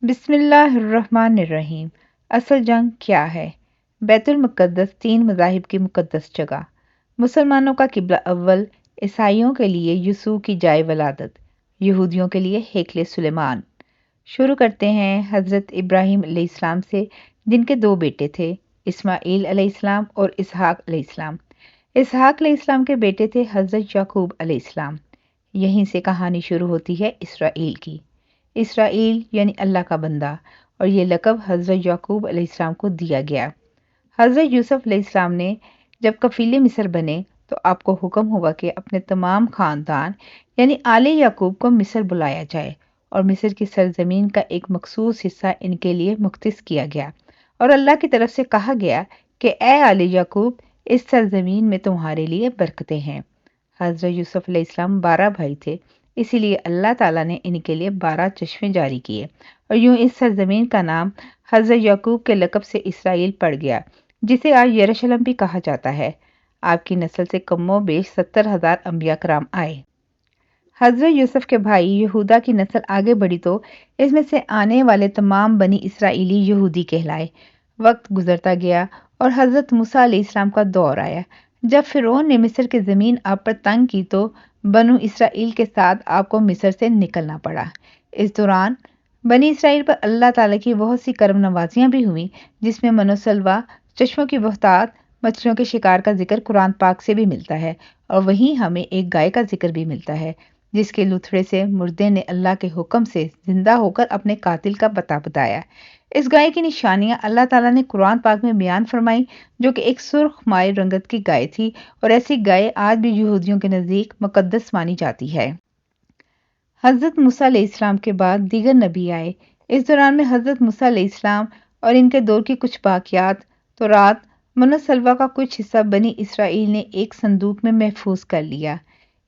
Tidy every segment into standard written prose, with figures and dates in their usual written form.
بسم اللہ الرحمن الرحیم۔ اصل جنگ کیا ہے؟ بیت المقدس تین مذاہب کی مقدس جگہ، مسلمانوں کا قبلہ اول، عیسائیوں کے لیے یسوع کی جائے ولادت، یہودیوں کے لیے ہیکل سلیمان۔ شروع کرتے ہیں حضرت ابراہیم علیہ السلام سے، جن کے دو بیٹے تھے، اسماعیل علیہ السلام اور اسحاق علیہ السلام۔ اسحاق علیہ السلام کے بیٹے تھے حضرت یعقوب علیہ السلام۔ یہیں سے کہانی شروع ہوتی ہے اسرائیل کی۔ اسرائیل یعنی اللہ کا بندہ، اور یہ لقب حضرت یعقوب علیہ السلام کو دیا گیا۔ حضرت یوسف علیہ السلام نے جب کفیل مصر بنے تو آپ کو حکم ہوا کہ اپنے تمام خاندان یعنی آل یعقوب کو مصر بلایا جائے، اور مصر کی سرزمین کا ایک مخصوص حصہ ان کے لیے مختص کیا گیا، اور اللہ کی طرف سے کہا گیا کہ اے آل یعقوب، اس سرزمین میں تمہارے لیے برکتیں ہیں۔ حضرت یوسف علیہ السلام 12 بھائی تھے، اسی لیے اللہ تعالیٰ نے ان کے لیے 12 چشمے جاری کیے، اور یوں اس سرزمین کا نام حضرت یعقوب کے لقب سے اسرائیل پڑ گیا، جسے آج یروشلم بھی کہا جاتا ہے۔ آپ کی نسل سے کم و بیش 70,000 انبیاء کرام آئے۔ حضرت یوسف کے بھائی یہودا کی نسل آگے بڑھی تو اس میں سے آنے والے تمام بنی اسرائیلی یہودی کہلائے۔ وقت گزرتا گیا اور حضرت موسیٰ علیہ السلام کا دور آیا۔ جب فرعون نے مصر کی زمین آپ پر تنگ کی تو بنو اسرائیل کے ساتھ آپ کو مصر سے نکلنا پڑا۔ اس دوران بنی اسرائیل پر اللہ تعالیٰ کی بہت سی کرم نوازیاں بھی ہوئیں، جس میں من و سلوہ، چشموں کی بہتات، مچھلیوں کے شکار کا ذکر قرآن پاک سے بھی ملتا ہے، اور وہیں ہمیں ایک گائے کا ذکر بھی ملتا ہے، جس کے لتھڑے سے مردے نے اللہ کے حکم سے زندہ ہو کر اپنے قاتل کا پتہ بتایا۔ اس گائے کی نشانیاں اللہ تعالیٰ نے قرآن پاک میں بیان فرمائی، جو کہ ایک سرخ مائع رنگت کی گائے تھی، اور ایسی گائے آج بھی یہودیوں کے نزدیک مقدس مانی جاتی ہے۔ حضرت موسیٰ علیہ السلام کے بعد دیگر نبی آئے۔ اس دوران میں حضرت موسیٰ علیہ السلام اور ان کے دور کی کچھ باقیات، تورات، من و سلوہ کا کچھ حصہ بنی اسرائیل نے ایک صندوق میں محفوظ کر لیا۔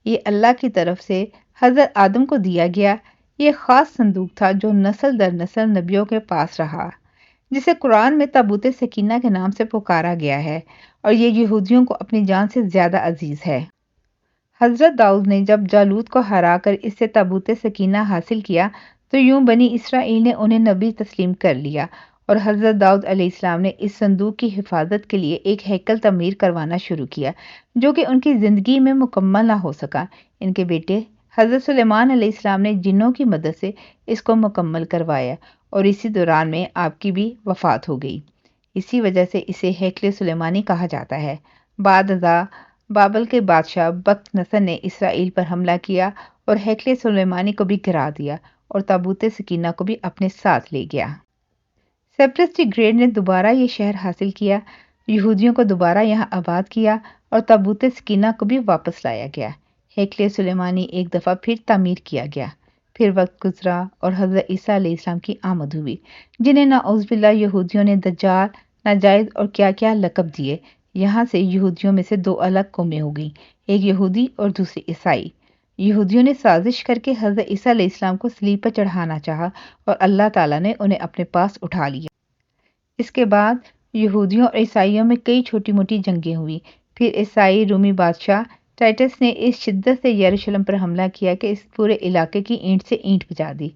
یہ اللہ کی طرف سے حضرت آدم کو دیا گیا۔ یہ خاص صندوق تھا جو نسل در نسل نبیوں کے پاس رہا، جسے قرآن میں تابوت سکینہ کے نام سے پکارا گیا ہے، اور یہ یہودیوں کو اپنی جان سے زیادہ عزیز ہے۔ حضرت داؤد نے جب جالوت کو ہرا کر اس سے تابوت سکینہ حاصل کیا تو یوں بنی اسرائیل نے انہیں نبی تسلیم کر لیا، اور حضرت داؤد علیہ السلام نے اس صندوق کی حفاظت کے لیے ایک ہیکل تعمیر کروانا شروع کیا، جو کہ ان کی زندگی میں مکمل نہ ہو سکا۔ ان کے بیٹے حضرت سلیمان علیہ السلام نے جنوں کی مدد سے اس کو مکمل کروایا، اور اسی دوران میں آپ کی بھی وفات ہو گئی۔ اسی وجہ سے اسے ہیکل سلیمانی کہا جاتا ہے۔ بعد ازاں بابل کے بادشاہ بخت نصر نے اسرائیل پر حملہ کیا اور ہیکل سلیمانی کو بھی گرا دیا، اور تابوت سکینہ کو بھی اپنے ساتھ لے گیا۔ سیپرس دی گریٹ نے دوبارہ یہ شہر حاصل کیا، یہودیوں کو دوبارہ یہاں آباد کیا، اور تابوت سکینہ کو بھی واپس لایا گیا۔ ہیکل سلیمانی ایک دفعہ پھر تعمیر کیا گیا۔ پھر وقت گزرا اور حضرت عیسیٰ علیہ السلام کی آمد ہوئی، جنہیں نعوذ باللہ یہودیوں نے دجال، ناجائز اور کیا کیا لقب دیے۔ یہاں سے یہودیوں میں سے دو الگ قومیں ہو گئیں، ایک یہودی اور دوسری عیسائی۔ یہودیوں نے سازش کر کے حضرت عیسیٰ علیہ السلام کو صلیب پر چڑھانا چاہا، اور اللہ تعالیٰ نے انہیں اپنے پاس اٹھا لیا۔ اس کے بعد یہودیوں اور عیسائیوں میں کئی چھوٹی موٹی جنگیں ہوئیں۔ پھر عیسائی رومی بادشاہ ٹائٹس نے اس شدت سے یروشلم پر حملہ کیا کہ اس پورے علاقے کی اینٹ سے اینٹ بجا دی،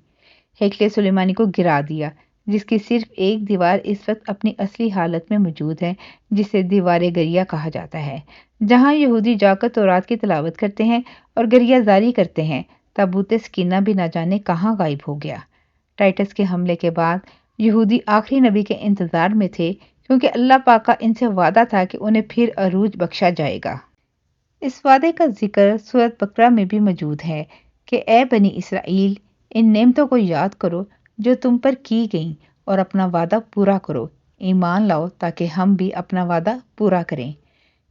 ہیکل سلیمانی کو گرا دیا، جس کی صرف ایک دیوار اس وقت اپنی اصلی حالت میں موجود ہے، جسے دیوار گریہ کہا جاتا ہے، جہاں یہودی جا کر تورات کی تلاوت کرتے ہیں اور گریہ زاری کرتے ہیں۔ تابوت سکینہ بھی نہ جانے کہاں غائب ہو گیا۔ ٹائٹس کے حملے کے بعد یہودی آخری نبی کے انتظار میں تھے، کیونکہ اللہ پاک کا ان سے وعدہ تھا کہ انہیں پھر عروج بخشا جائے گا۔ اس وعدے کا ذکر سورۃ بقرہ میں بھی موجود ہے کہ اے بنی اسرائیل، ان نعمتوں کو یاد کرو جو تم پر کی گئیں، اور اپنا وعدہ پورا کرو، ایمان لاؤ تاکہ ہم بھی اپنا وعدہ پورا کریں۔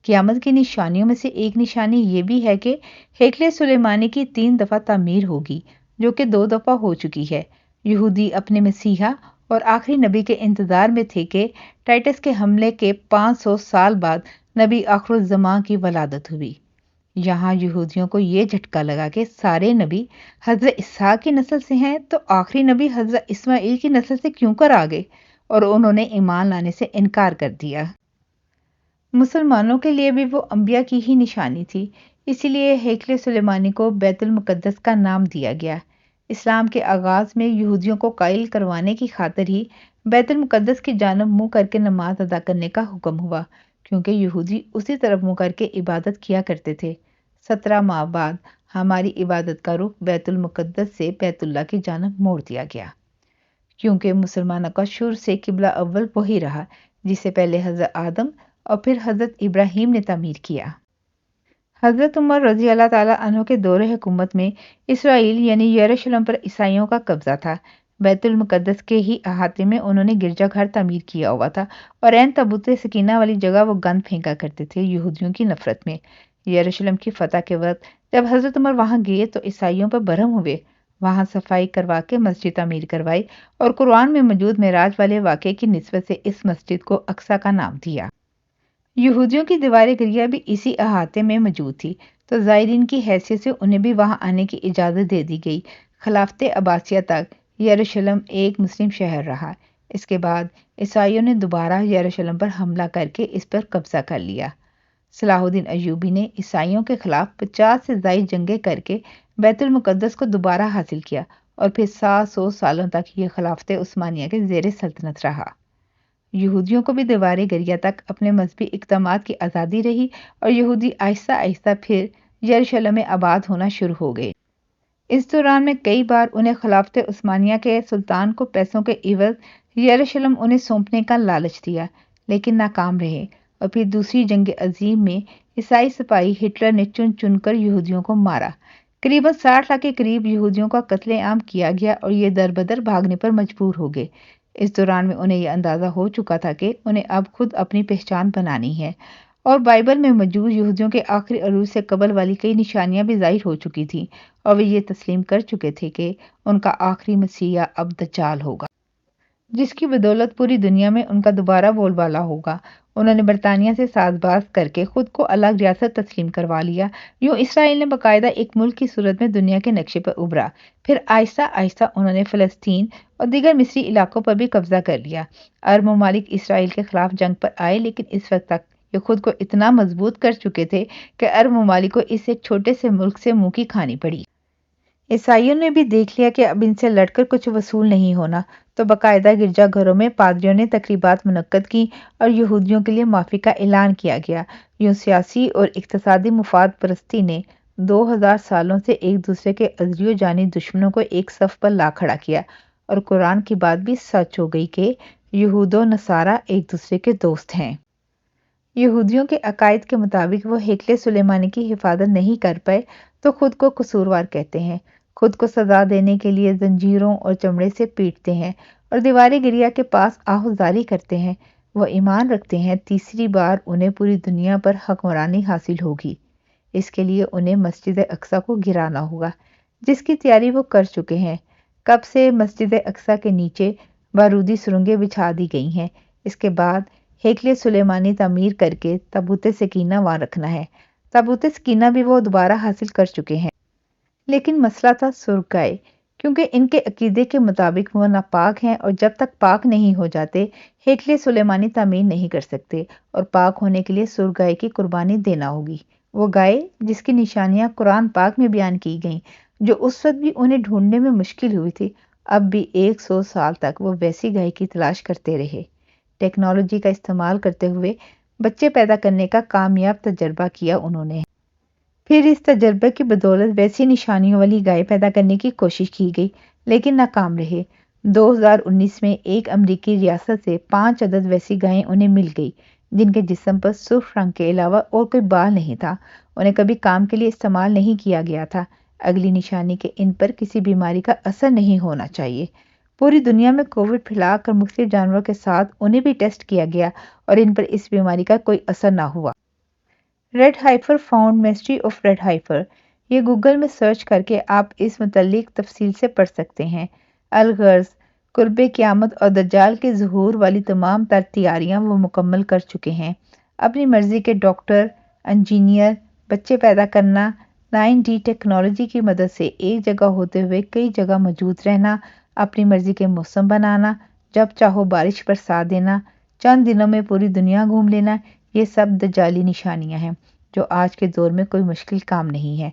قیامت کی نشانیوں میں سے ایک نشانی یہ بھی ہے کہ ہیکل سلیمانی کی 3 دفعہ تعمیر ہوگی، جو کہ 2 دفعہ ہو چکی ہے۔ یہودی اپنے مسیحا اور آخری نبی کے انتظار میں تھے کہ ٹائٹس کے حملے کے 500 سال بعد نبی آخر الزماں کی ولادت ہوئی۔ یہاں یہودیوں کو یہ جھٹکا لگا کہ سارے نبی حضرت اسحاق کی نسل سے ہیں، تو آخری نبی حضرت اسماعیل کی نسل سے کیوں کر آ گئے، اور انہوں نے ایمان لانے سے انکار کر دیا۔ مسلمانوں کے لیے بھی وہ انبیاء کی ہی نشانی تھی، اسی لیے ہیکل سلیمانی کو بیت المقدس کا نام دیا گیا۔ اسلام کے آغاز میں یہودیوں کو قائل کروانے کی خاطر ہی بیت المقدس کی جانب منہ کر کے نماز ادا کرنے کا حکم ہوا، کیونکہ یہودی اسی طرف منہ کر کے عبادت کیا کرتے تھے۔ 17 ماہ بعد ہماری عبادت کا رخ بیت المقدس سے بیت اللہ کی جانب موڑ دیا گیا، کیونکہ مسلمانوں کا شروع سے قبلہ اول وہی رہا جسے پہلے حضرت آدم اور پھر حضرت ابراہیم نے تعمیر کیا۔ حضرت عمر رضی اللہ تعالیٰ عنہ کے دور حکومت میں اسرائیل یعنی یروشلم پر عیسائیوں کا قبضہ تھا۔ بیت المقدس کے ہی احاطے میں انہوں نے گرجا گھر تعمیر کیا ہوا تھا اور عین تابوت سکینہ والی جگہ وہ گند پھینکا کرتے تھے یہودیوں کی نفرت میں۔ یروشلم کی فتح کے وقت جب حضرت عمر وہاں گئے تو عیسائیوں پر برہم ہوئے، وہاں صفائی کروا کے مسجد تعمیر کروائی اور قرآن میں موجود معراج والے واقعے کی نسبت سے اس مسجد کو اقصیٰ کا نام دیا۔ یہودیوں کی دیوار گریہ بھی اسی احاطے میں موجود تھی، تو زائرین کی حیثیت سے انہیں بھی وہاں آنے کی اجازت دے دی گئی۔ خلافت عباسیہ تک یروشلم ایک مسلم شہر رہا۔ اس کے بعد عیسائیوں نے دوبارہ یروشلم پر حملہ کر کے اس پر قبضہ کر لیا۔ صلاح الدین ایوبی نے عیسائیوں کے خلاف 50 سے زائد جنگیں کر کے بیت المقدس کو دوبارہ حاصل کیا اور پھر 700 سالوں تک یہ خلافت عثمانیہ کے زیر سلطنت رہا۔ یہودیوں کو بھی دیوار گریہ تک اپنے مذہبی اقدامات کی آزادی رہی اور یہودی آہستہ آہستہ پھر یروشلم میں آباد ہونا شروع ہو گئے۔ اس دوران میں کئی بار انہیں خلافت عثمانیہ کے سلطان کو پیسوں کے عوض یروشلم انہیں سونپنے کا لالچ دیا، لیکن ناکام رہے، اور پھر دوسری جنگ عظیم میں عیسائی سپاہی ہٹلر نے چن چن کر یہودیوں کو مارا۔ قریباً 60 لاکھ کے قریب یہودیوں کا قتل عام کیا گیا اور یہ در بدر بھاگنے پر مجبور ہو گئے۔ اس دوران میں انہیں یہ اندازہ ہو چکا تھا کہ انہیں اب خود اپنی پہچان بنانی ہے، اور بائبل میں موجود یہودیوں کے آخری عروج سے قبل والی کئی نشانیاں بھی ظاہر ہو چکی تھیں، اور وہ یہ تسلیم کر چکے تھے کہ ان کا آخری مسیحا اب دجال ہوگا، جس کی بدولت پوری دنیا میں ان کا دوبارہ بول بالا ہوگا۔ انہوں نے برطانیہ سے ساز باز کر کے خود کو الگ ریاست تسلیم کروا لیا۔ یوں اسرائیل نے باقاعدہ ایک ملک کی صورت میں دنیا کے نقشے پر ابھرا۔ پھر آہستہ آہستہ انہوں نے فلسطین اور دیگر مصری علاقوں پر بھی قبضہ کر لیا۔ عرب ممالک اسرائیل کے خلاف جنگ پر آئے، لیکن اس وقت تک یہ خود کو اتنا مضبوط کر چکے تھے کہ عرب ممالک کو اس ایک چھوٹے سے ملک سے منہ کی کھانی پڑی۔ عیسائیوں نے بھی دیکھ لیا کہ اب ان سے لڑ کر کچھ وصول نہیں ہونا، تو باقاعدہ گرجا گھروں میں پادریوں نے تقریبات منعقد کی اور یہودیوں کے لیے معافی کا اعلان کیا گیا۔ یوں سیاسی اور اقتصادی مفاد پرستی نے 2000 سالوں سے ایک دوسرے کے ازلی و جانی دشمنوں کو ایک صف پر لا کھڑا کیا، اور قرآن کی بات بھی سچ ہو گئی کہ یہود و نصارہ ایک دوسرے کے دوست ہیں۔ یہودیوں کے عقائد کے مطابق وہ ہیکل سلیمانی کی حفاظت نہیں کر پائے تو خود کو قصوروار کہتے ہیں، خود کو سزا دینے کے لیے زنجیروں اور چمڑے سے پیٹتے ہیں اور دیوار گریہ کے پاس آہوزاری کرتے ہیں۔ وہ ایمان رکھتے ہیں تیسری بار انہیں پوری دنیا پر حکمرانی حاصل ہوگی۔ اس کے لیے انہیں مسجد اقصیٰ کو گرانا ہوگا، جس کی تیاری وہ کر چکے ہیں۔ کب سے مسجد اقصیٰ کے نیچے بارودی سرنگیں بچھا دی گئی ہیں۔ اس کے بعد ہیکل سلیمانی تعمیر کر کے تابوت سکینہ وہاں رکھنا ہے۔ تابوت سکینہ بھی وہ دوبارہ حاصل کر چکے ہیں، لیکن مسئلہ تھا سرگائے، کیونکہ ان کے عقیدے کے مطابق وہ ناپاک ہیں، اور جب تک پاک نہیں ہو جاتے ہیکل سلیمانی تعمیر نہیں کر سکتے، اور پاک ہونے کے لیے سرگائے کی قربانی دینا ہوگی، وہ گائے جس کی نشانیاں قرآن پاک میں بیان کی گئیں، جو اس وقت بھی انہیں ڈھونڈنے میں مشکل ہوئی تھی۔ اب بھی 100 سال تک وہ ویسی گائے کی تلاش کرتے رہے۔ ٹیکنالوجی کا استعمال کرتے ہوئے بچے پیدا کرنے کا کامیاب تجربہ کیا انہوں نے۔ پھر اس تجربے کی بدولت ویسی نشانیوں والی گائے پیدا کرنے کی کوشش کی گئی، لیکن ناکام رہے۔ 2019 میں ایک امریکی ریاست سے 5 عدد ویسی گائیں انہیں مل گئی، جن کے جسم پر سرخ رنگ کے علاوہ اور کوئی بال نہیں تھا۔ انہیں کبھی کام کے لیے استعمال نہیں کیا گیا تھا۔ اگلی نشانی کہ ان پر کسی بیماری کا اثر نہیں ہونا چاہیے۔ پوری دنیا میں کووڈ پھیلا کر مختلف جانوروں کے ساتھ انہیں بھی ٹیسٹ کیا گیا، اور ان پر اس بیماری کا کوئی اثر نہ ہوا۔ Red heifer found mystery of red heifer, یہ گوگل میں سرچ کر کے آپ اس متعلق تفصیل سے پڑھ سکتے ہیں۔ الغرض قرب قیامت اور دجال کے ظہور والی تمام تر تیاریاں وہ مکمل کر چکے ہیں۔ اپنی مرضی کے ڈاکٹر، انجینئر، بچے پیدا کرنا، 9D ٹیکنالوجی کی مدد سے ایک جگہ ہوتے ہوئے کئی جگہ موجود رہنا، اپنی مرضی کے موسم بنانا، جب چاہو بارش برسا دینا، چند دنوں میں پوری دنیا گھوم لینا، یہ سب دجالی نشانیاں ہیں، جو آج کے دور میں کوئی مشکل کام نہیں ہے۔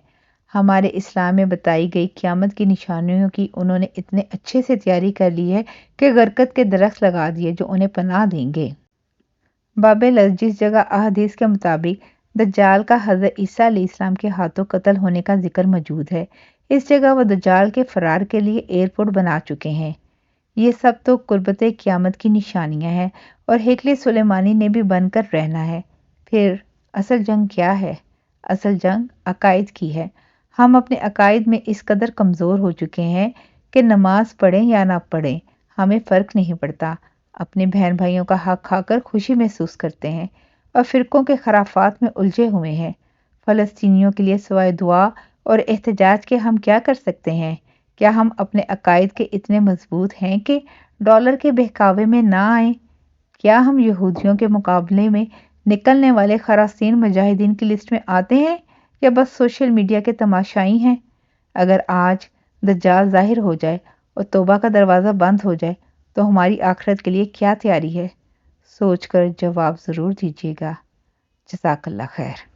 ہمارے اسلام میں بتائی گئی قیامت کی نشانیوں کی انہوں نے اتنے اچھے سے تیاری کر لی ہے کہ غرقت کے درخت لگا دیے جو انہیں پناہ دیں گے۔ باب لفظ جس جگہ احادیث کے مطابق دجال کا حضرت عیسیٰ علیہ السلام کے ہاتھوں قتل ہونے کا ذکر موجود ہے، اس جگہ وہ دجال کے فرار کے لیے ایئرپورٹ بنا چکے ہیں۔ یہ سب تو قربت قیامت کی نشانیاں ہیں اور ہیکل سلیمانی نے بھی بن کر رہنا ہے۔ پھر اصل جنگ کیا ہے؟ اصل جنگ عقائد کی ہے۔ ہم اپنے عقائد میں اس قدر کمزور ہو چکے ہیں کہ نماز پڑھیں یا نہ پڑھیں ہمیں فرق نہیں پڑتا، اپنے بہن بھائیوں کا حق کھا کر خوشی محسوس کرتے ہیں اور فرقوں کے خرافات میں الجھے ہوئے ہیں۔ فلسطینیوں کے لیے سوائے دعا اور احتجاج کے ہم کیا کر سکتے ہیں؟ کیا ہم اپنے عقائد کے اتنے مضبوط ہیں کہ ڈالر کے بہکاوے میں نہ آئیں؟ کیا ہم یہودیوں کے مقابلے میں نکلنے والے خراسین مجاہدین کی لسٹ میں آتے ہیں یا بس سوشل میڈیا کے تماشائی ہیں؟ اگر آج دجال ظاہر ہو جائے اور توبہ کا دروازہ بند ہو جائے تو ہماری آخرت کے لیے کیا تیاری ہے؟ سوچ کر جواب ضرور دیجیے گا۔ جزاک اللہ خیر۔